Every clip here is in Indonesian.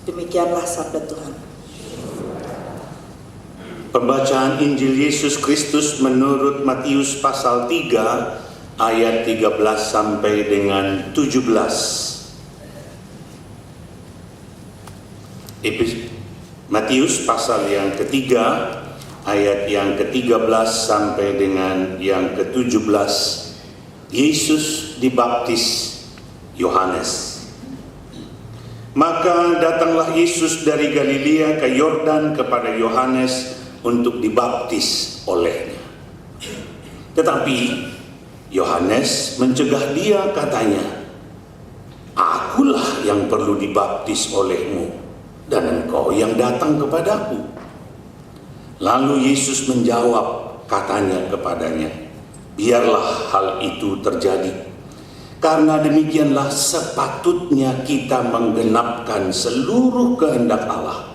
Demikianlah sabda Tuhan. Pembacaan Injil Yesus Kristus menurut Matius pasal 3 ayat 13 sampai dengan 17. Matius pasal yang ketiga ayat yang ke-13 sampai dengan yang ke-17. Yesus dibaptis Yohanes. Maka datanglah Yesus dari Galilea ke Yordan kepada Yohanes untuk dibaptis olehnya. Tetapi Yohanes mencegah dia, katanya, "Akulah yang perlu dibaptis olehmu, dan engkau yang datang kepadaku." Lalu Yesus menjawab, katanya kepadanya, "Biarlah hal itu terjadi, karena demikianlah sepatutnya kita menggenapkan seluruh kehendak Allah."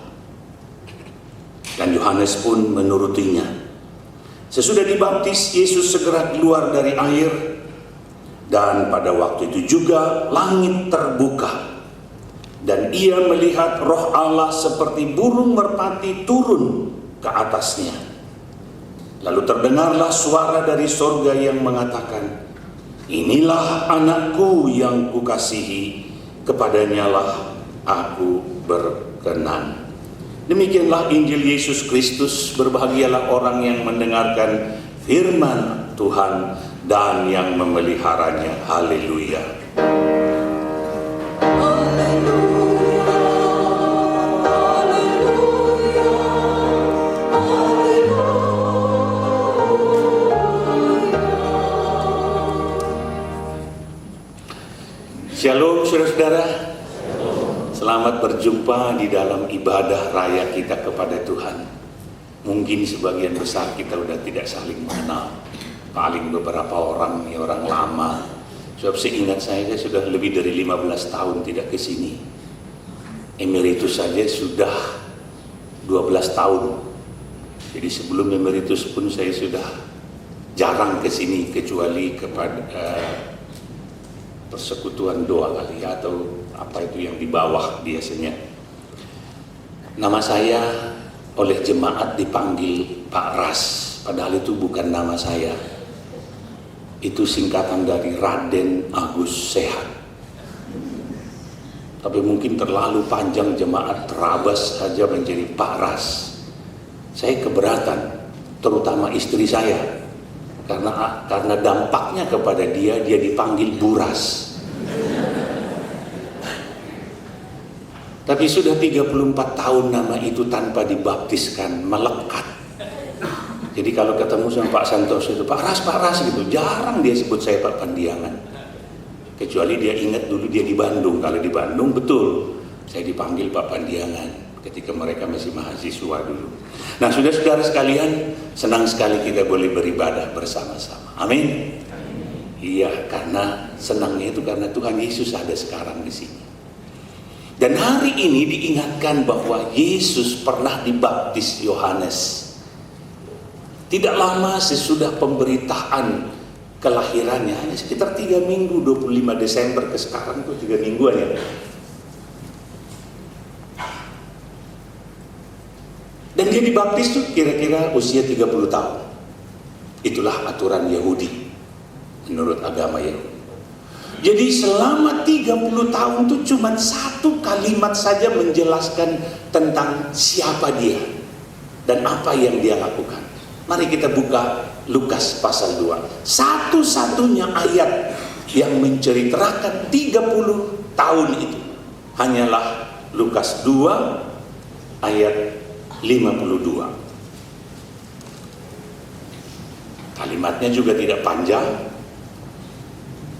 Dan Yohanes pun menurutinya. Sesudah dibaptis, Yesus segera keluar dari air, dan pada waktu itu juga langit terbuka, dan ia melihat Roh Allah seperti burung merpati turun ke atasnya. Lalu terdengarlah suara dari sorga yang mengatakan, "Inilah anakku yang kukasihi, kepadanyalah aku berkenan." Demikianlah Injil Yesus Kristus. Berbahagialah orang yang mendengarkan firman Tuhan dan yang memeliharanya. Haleluya. Shalom saudara-saudara. Selamat berjumpa di dalam ibadah raya kita kepada Tuhan. Mungkin sebagian besar kita udah tidak saling mengenal. Paling beberapa orang, ini orang lama. Sebab seingat saya sudah lebih dari 15 tahun tidak ke sini. Emeritus saja sudah 12 tahun. Jadi sebelum emeritus pun saya sudah jarang ke sini, kecuali kepada persekutuan doa kali, atau apa itu yang di bawah biasanya. Nama saya oleh jemaat dipanggil Pak Ras, padahal itu bukan nama saya. Itu singkatan dari Raden Agus Sehat. Tapi mungkin terlalu panjang jemaat terabas saja menjadi Pak Ras. Saya keberatan, terutama istri saya, karena dampaknya kepada dia dipanggil Buras. Tapi sudah 34 tahun nama itu tanpa dibaptiskan melekat. Jadi kalau ketemu sama Pak Santoso itu, Pak Ras gitu, jarang dia sebut saya Pak Pandiangan. Kecuali dia ingat dulu dia di Bandung. Kalau di Bandung betul saya dipanggil Pak Pandiangan ketika mereka masih mahasiswa dulu. Nah, saudara-saudara sekalian, senang sekali kita boleh beribadah bersama-sama. Amin. Iya, karena senangnya itu karena Tuhan Yesus ada sekarang di sini. Dan hari ini diingatkan bahwa Yesus pernah dibaptis Yohanes. Tidak lama sesudah pemberitaan kelahirannya, hanya sekitar 3 minggu, 25 Desember ke sekarang itu 3 mingguan ya. Dan dia dibaptis tuh kira-kira usia 30 tahun. Itulah aturan Yahudi menurut agama Yahudi. Jadi selama 30 tahun itu cuma satu kalimat saja menjelaskan tentang siapa dia dan apa yang dia lakukan. Mari kita buka Lukas pasal 2. Satu-satunya ayat yang menceritakan 30 tahun itu hanyalah Lukas 2 ayat 52. Kalimatnya juga tidak panjang.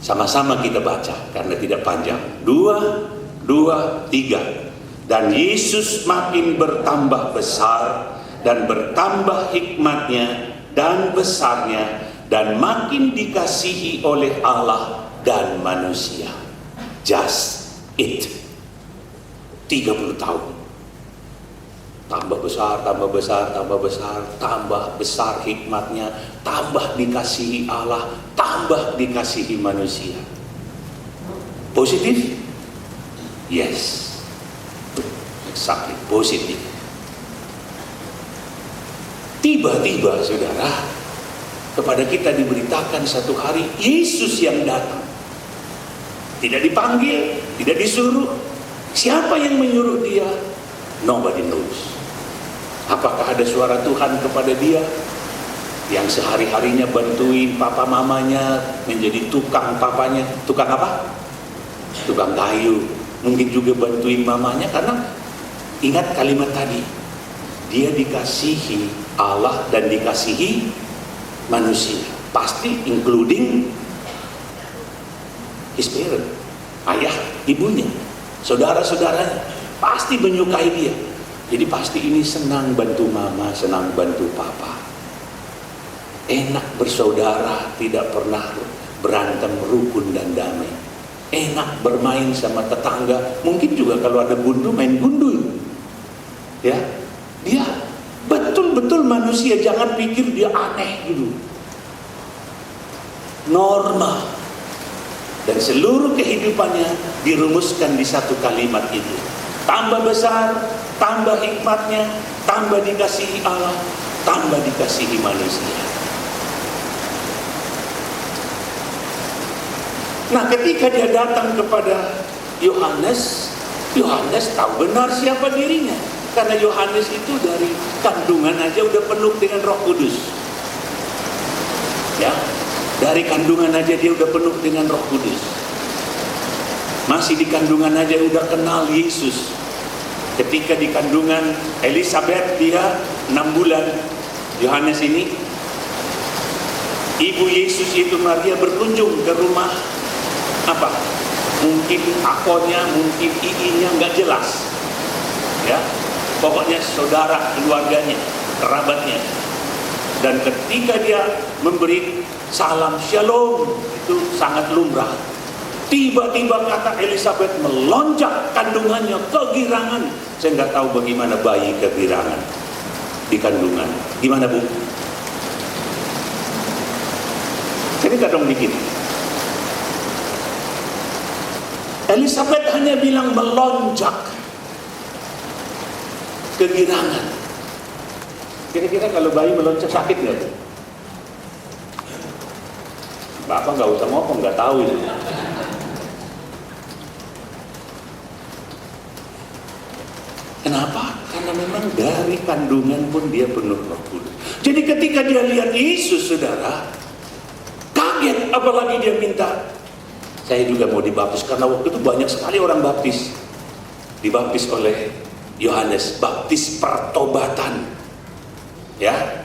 Sama-sama kita baca karena tidak panjang. 2, 3. Dan Yesus makin bertambah besar dan bertambah hikmatnya dan besarnya, dan makin dikasihi oleh Allah dan manusia. Just it. 30 tahun. Tambah besar, tambah besar, tambah besar, tambah besar hikmatnya, tambah dikasihi Allah, tambah dikasihi manusia. Positif? Yes. sakit positif. Tiba-tiba saudara, kepada kita diberitakan satu hari Yesus yang datang. Tidak dipanggil, tidak disuruh. Siapa yang menyuruh dia? Nobody knows. Apakah ada suara Tuhan kepada dia yang sehari-harinya bantuin papa mamanya menjadi tukang papanya? Tukang apa? Tukang kayu. Mungkin juga bantuin mamanya, karena ingat kalimat tadi, dia dikasihi Allah dan dikasihi manusia, pasti including his parent, ayah, ibunya, saudara-saudaranya, pasti menyukai dia. Jadi pasti ini senang bantu mama, senang bantu papa. Enak bersaudara, tidak pernah berantem, rukun dan damai. Enak bermain sama tetangga, mungkin juga kalau ada gundu, main gundu. Ya, dia betul-betul manusia, jangan pikir dia aneh gitu. Normal. Dan seluruh kehidupannya dirumuskan di satu kalimat itu. Tambah besar, tambah hikmatnya, tambah dikasihi Allah, tambah dikasihi manusia. Nah, ketika dia datang kepada Yohanes, Yohanes tahu benar siapa dirinya. Karena Yohanes itu dari kandungan aja udah penuh dengan Roh Kudus. Ya, dari kandungan aja dia udah penuh dengan Roh Kudus. Masih di kandungan aja udah kenal Yesus. Ketika di kandungan Elizabeth dia 6 bulan, Yohanes ini, ibu Yesus itu Maria berkunjung ke rumah apa? Mungkin akonya, mungkin iinya, nggak jelas. Ya, pokoknya saudara keluarganya, kerabatnya. Dan ketika dia memberi salam shalom, itu sangat lumrah. Tiba-tiba kata Elizabeth melonjak kandungannya, kegirangan. Saya nggak tahu bagaimana bayi kegirangan di kandungan. Gimana Bu? Cerita dong dikit. Elizabeth hanya bilang melonjak kegirangan. Kira-kira kalau bayi melonjak sakit nggak? Bapak nggak usah ngomong, nggak tahu itu. Kenapa? Karena memang dari kandungan pun dia penuh Roh Kudus. Jadi ketika dia lihat Yesus, saudara, kaget. Apalagi dia minta, saya juga mau dibaptis, karena waktu itu banyak sekali orang baptis. Dibaptis oleh Yohanes, baptis pertobatan. Ya,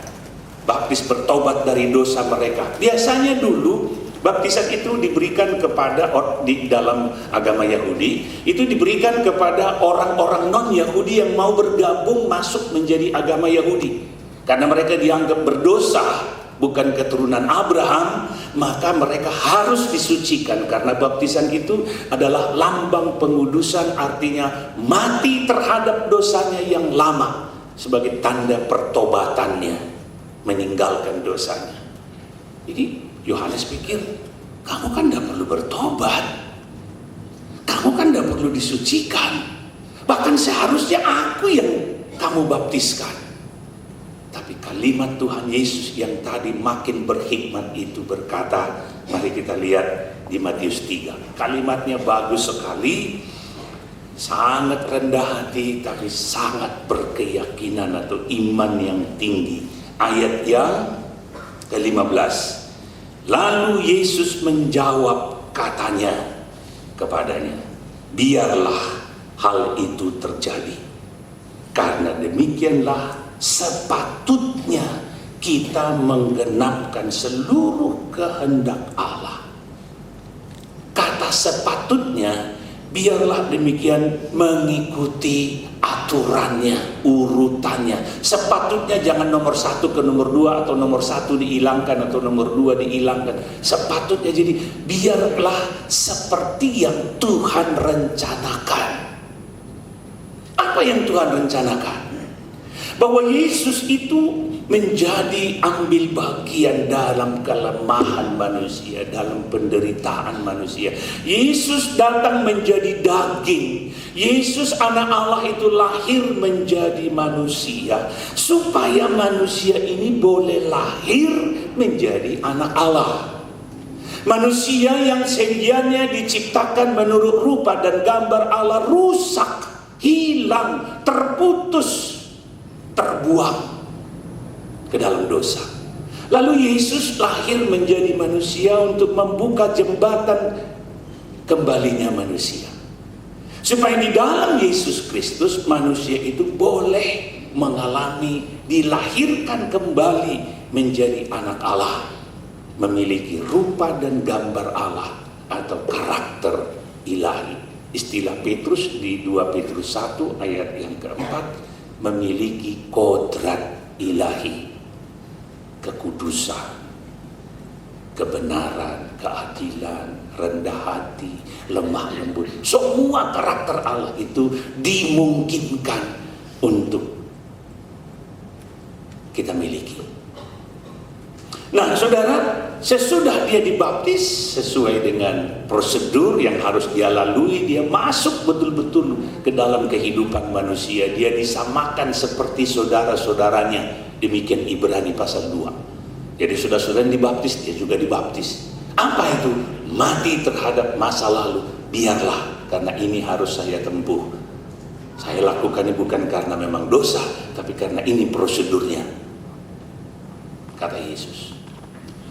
baptis bertobat dari dosa mereka. Biasanya dulu baptisan itu diberikan kepada di dalam agama Yahudi, itu diberikan kepada orang-orang non-Yahudi yang mau bergabung masuk menjadi agama Yahudi. Karena mereka dianggap berdosa, bukan keturunan Abraham, maka mereka harus disucikan. Karena baptisan itu adalah lambang pengudusan, artinya mati terhadap dosanya yang lama sebagai tanda pertobatannya, meninggalkan dosanya. Jadi Yohanes pikir, kamu kan tidak perlu bertobat, kamu kan tidak perlu disucikan, bahkan seharusnya aku yang kamu baptiskan. Tapi kalimat Tuhan Yesus yang tadi makin berhikmat itu berkata, mari kita lihat di Matius 3. Kalimatnya bagus sekali, sangat rendah hati, tapi sangat berkeyakinan atau iman yang tinggi. Ayat yang ke-15. Lalu Yesus menjawab, katanya kepadanya, biarlah hal itu terjadi, karena demikianlah sepatutnya kita menggenapkan seluruh kehendak Allah. Kata sepatutnya, biarlah demikian mengikuti aturannya, urutannya. Sepatutnya jangan nomor 1 ke nomor 2, atau nomor 1 dihilangkan atau nomor 2 dihilangkan. Sepatutnya jadi biarlah seperti yang Tuhan rencanakan. Apa yang Tuhan rencanakan? Bahwa Yesus itu menjadi ambil bagian dalam kelemahan manusia, dalam penderitaan manusia. Yesus datang menjadi daging. Yesus anak Allah itu lahir menjadi manusia, supaya manusia ini boleh lahir menjadi anak Allah. Manusia yang sedianya diciptakan menurut rupa dan gambar Allah rusak, hilang, terputus, terbuang ke dalam dosa. Lalu Yesus lahir menjadi manusia untuk membuka jembatan kembalinya manusia, supaya di dalam Yesus Kristus manusia itu boleh mengalami, dilahirkan kembali menjadi anak Allah, memiliki rupa dan gambar Allah atau karakter ilahi. Istilah Petrus di 2 Petrus 1 ayat yang keempat, memiliki kodrat ilahi, kekudusan, kebenaran, keadilan, rendah hati, lemah lembut. Semua karakter Allah itu dimungkinkan untuk kita miliki. Nah, saudara, sesudah dia dibaptis sesuai dengan prosedur yang harus dia lalui, dia masuk betul-betul ke dalam kehidupan manusia. Dia disamakan seperti saudara-saudaranya. Demikian Ibrani pasal 2. Jadi saudara-saudara yang dibaptis, dia juga dibaptis. Apa itu? Mati terhadap masa lalu. Biarlah, karena ini harus saya tempuh. Saya lakukannya bukan karena memang dosa, tapi karena ini prosedurnya, kata Yesus.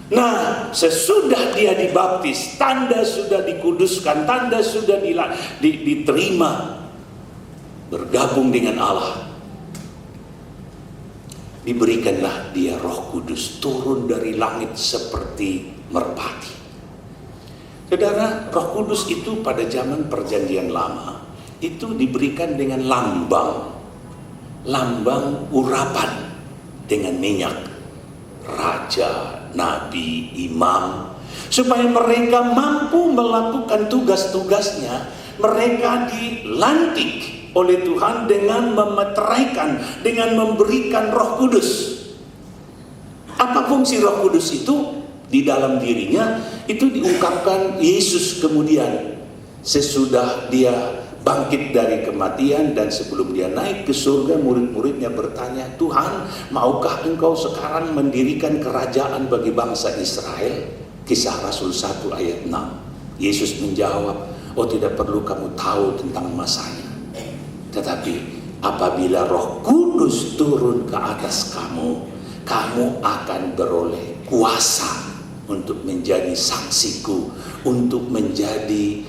Nah, sesudah dia dibaptis, tanda sudah dikuduskan, tanda sudah diterima, bergabung dengan Allah. Diberikanlah dia Roh Kudus turun dari langit seperti merpati. Saudara, Roh Kudus itu pada zaman Perjanjian Lama itu diberikan dengan lambang urapan dengan minyak, raja, nabi, imam, supaya mereka mampu melakukan tugas-tugasnya. Mereka dilantik oleh Tuhan dengan memeteraikan, dengan memberikan Roh Kudus. Apa fungsi Roh Kudus itu? Di dalam dirinya itu diungkapkan Yesus kemudian sesudah dia bangkit dari kematian dan sebelum dia naik ke surga, murid-muridnya bertanya, Tuhan, maukah engkau sekarang mendirikan kerajaan bagi bangsa Israel? Kisah Rasul 1 ayat 6. Yesus menjawab, oh tidak perlu kamu tahu tentang masanya. Tetapi apabila Roh Kudus turun ke atas kamu, kamu akan beroleh kuasa untuk menjadi saksiku, untuk menjadi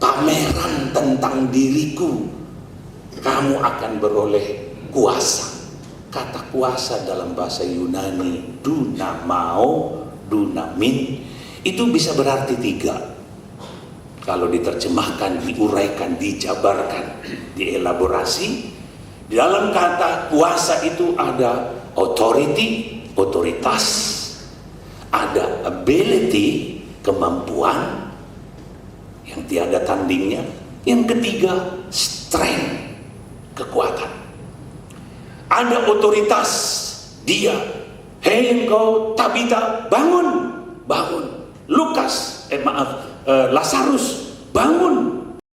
pameran tentang diriku. Kamu akan beroleh kuasa. Kata kuasa dalam bahasa Yunani, dunamao, dunamin, itu bisa berarti 3. Kalau diterjemahkan, diuraikan, dijabarkan, dielaborasi, di dalam kata kuasa itu ada authority, otoritas, ada ability, kemampuan yang tiada tandingnya. Yang ketiga, strength, kekuatan. Ada otoritas, dia, hei engkau Tabita, bangun, bangun. Lazarus, bangun,